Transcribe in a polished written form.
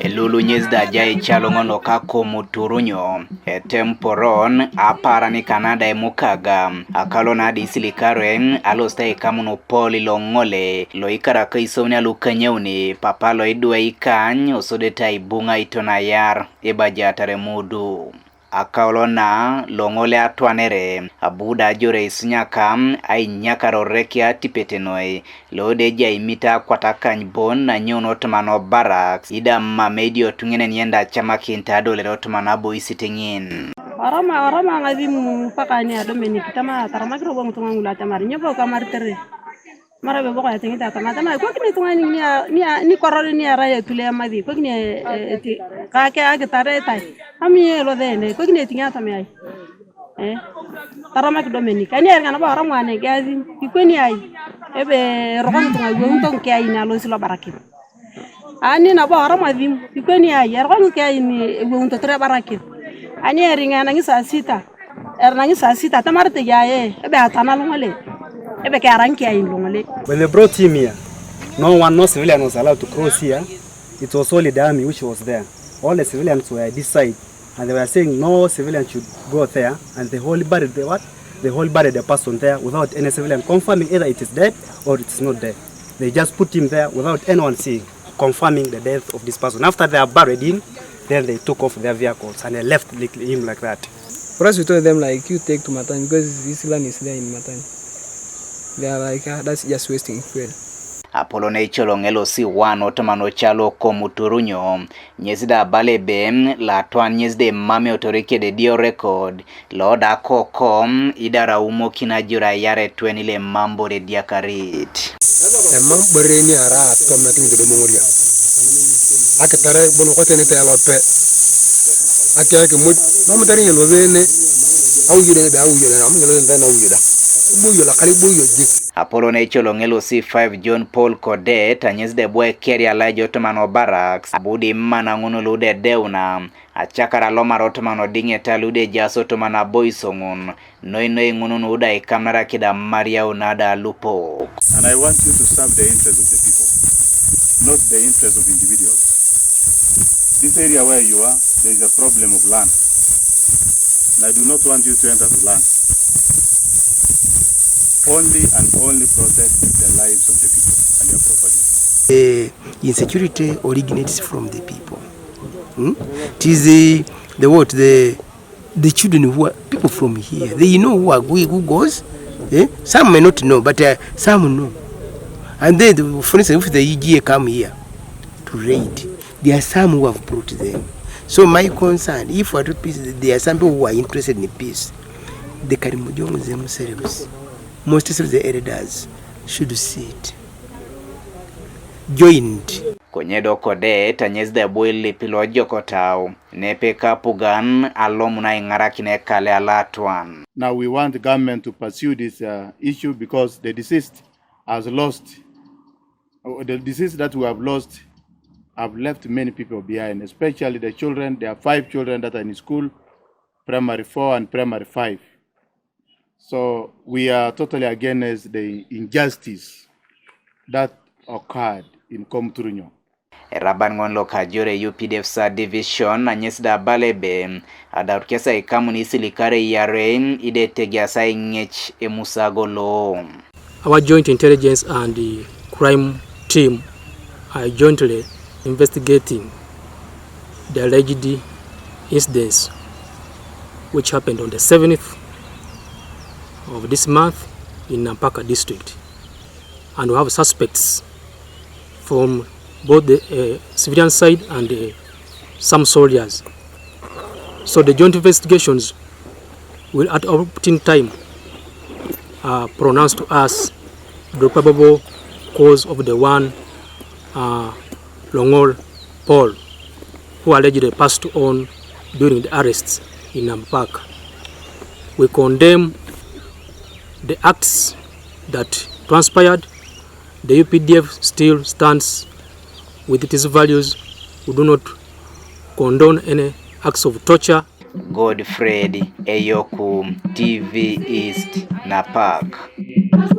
Elulu nyezda jai chalongono kako muturunyo temporon aparani Canada emukaga akalona disilikaren alosta ikamuno poli longole loikara kaisomni alukanyeuni papalo idua ikany osodeta ibunga itona Aiyar Ajatar Emuudu akaolona longole atwanere abuda Ajore isnyaka ai nyakaro rekia tipetenoi lodeja imita kwatakany bon na nyono otmano barracks ida mamedio tungene nienda chama kintado le otmana boisi tengin Orama ngazimu pakani adomeni kitama taramakro bong tungangula tamari nyobo kamartere mara bebo kwa tengita tama kwa kini tungani ni korore ni ara tule amadi kwa kini eti kake agitare tai ami lo dene kwa kini tinya tamai taramak domeni kani erga ba orama ne gazi ikweni ai ebe rogon tungago unton ke ai na lo silo barakin ani na ba orama dim ikweni ai rogon ke ai ni unton tre barakin ani eringa nangi saa sita tamarte jaye ebe atana longole ebe karanki ay longole. When they brought him here, no civilian was allowed to cross here. It was only the army which was there. All the civilians were this side, and they were saying no civilian should go there, and they whole buried the person there without any civilian confirming either it is dead or it is not dead. They just put him there without anyone seeing, confirming the death of this person. After they have buried him, then they took off their vehicles and they left him like that. For us, we told them like, you take to Matan because this land is there in Matan. They are like, that's just wasting fuel. Apollo cholongelo si wano tamano chalo komuturunyo nyezida balebe la twan nyezde mame otorike de dio record loda kokom idara umo kinajura yare twenile mambo de diakarit mambo reni ara tomatin de moria akatare bono kote te alope akake mu mamu tari yelo bene awuyire be awuyire na amuyelo ndana awuyira buyo la kali buyo jik Apollo cholongelo C5 John Paul Codet anyezde bwe keria la jotmano barracks abudi mana ngono lude deuna achakara loma rotmano dinge talude jaso tomana boysongun noi ngono uda ikamera kida maria unada lupo. And I want you to serve the interests of the people, not the interests of individuals. This area where you are, there is a problem of land, and I do not want you to enter the land. Only and only protect the lives of the people and their property. The insecurity originates from the people. It is the children who are people from here. They know who are going, who goes. Some may not know, but some know. And then, for instance, if the EGA come here to raid, there are some who have brought them. So my concern, if we are to peace, there are some people who are interested in peace. The Karimojong themselves, most of the elders should sit joined. Konyedo kode tanyezde boili pilojo kotao nepeka pugan alomuna ingarakine kale alatwan. Now we want the government to pursue this issue because the deceased that we have lost have left many people behind, especially the children. There are 5 children that are in school, primary 4 and primary 5. So we are totally against the injustice that occurred in Komuturunyo. Rabangon loka Ajore UPDF sa division anyesda balebe adaurkesa ikamuni silikare yaren ide tegiasa ingech emusagolo. Our joint intelligence and the crime team are jointly investigating the alleged incidents which happened on the 7th of this month in Nampaka district, and we have suspects from both the civilian side and some soldiers. So the joint investigations will at opportune time pronounce to us the probable cause of the one Longol Paul who allegedly passed on during the arrests in Nampaka. We condemn the acts that transpired. The UPDF still stands with its values. We do not condone any acts of torture. Godfred Eyoku, TV East, Napak.